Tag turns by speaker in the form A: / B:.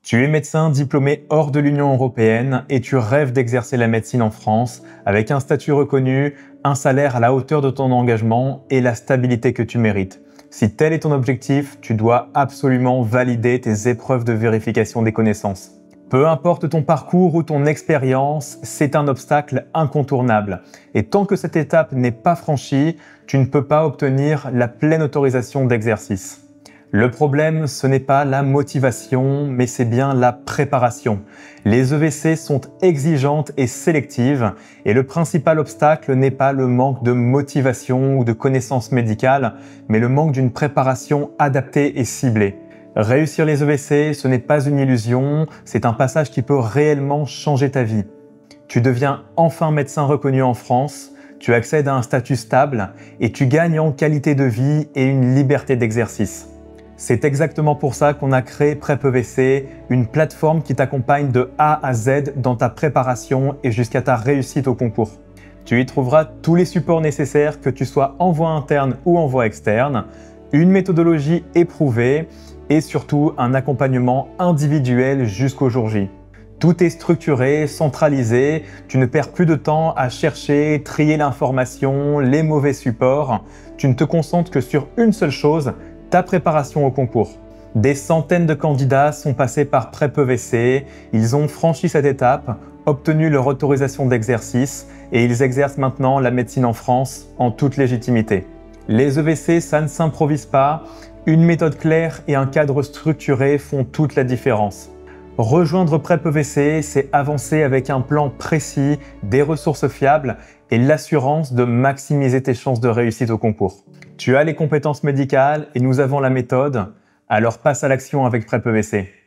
A: Tu es médecin diplômé hors de l'Union européenne et tu rêves d'exercer la médecine en France avec un statut reconnu, un salaire à la hauteur de ton engagement et la stabilité que tu mérites. Si tel est ton objectif, tu dois absolument valider tes épreuves de vérification des connaissances. Peu importe ton parcours ou ton expérience, c'est un obstacle incontournable. Et tant que cette étape n'est pas franchie, tu ne peux pas obtenir la pleine autorisation d'exercice. Le problème, ce n'est pas la motivation, mais c'est bien la préparation. Les EVC sont exigeantes et sélectives, et le principal obstacle n'est pas le manque de motivation ou de connaissances médicales, mais le manque d'une préparation adaptée et ciblée. Réussir les EVC, ce n'est pas une illusion, c'est un passage qui peut réellement changer ta vie. Tu deviens enfin médecin reconnu en France, tu accèdes à un statut stable et tu gagnes en qualité de vie et une liberté d'exercice. C'est exactement pour ça qu'on a créé PrepEVC, une plateforme qui t'accompagne de A à Z dans ta préparation et jusqu'à ta réussite au concours. Tu y trouveras tous les supports nécessaires, que tu sois en voie interne ou en voie externe, une méthodologie éprouvée et surtout un accompagnement individuel jusqu'au jour J. Tout est structuré, centralisé, tu ne perds plus de temps à chercher, trier l'information, les mauvais supports. Tu ne te concentres que sur une seule chose, ta préparation au concours. Des centaines de candidats sont passés par PrepEVC, ils ont franchi cette étape, obtenu leur autorisation d'exercice et ils exercent maintenant la médecine en France en toute légitimité. Les EVC, ça ne s'improvise pas, une méthode claire et un cadre structuré font toute la différence. Rejoindre PrepEVC, c'est avancer avec un plan précis, des ressources fiables et l'assurance de maximiser tes chances de réussite au concours. Tu as les compétences médicales et nous avons la méthode, alors passe à l'action avec PrepEVC.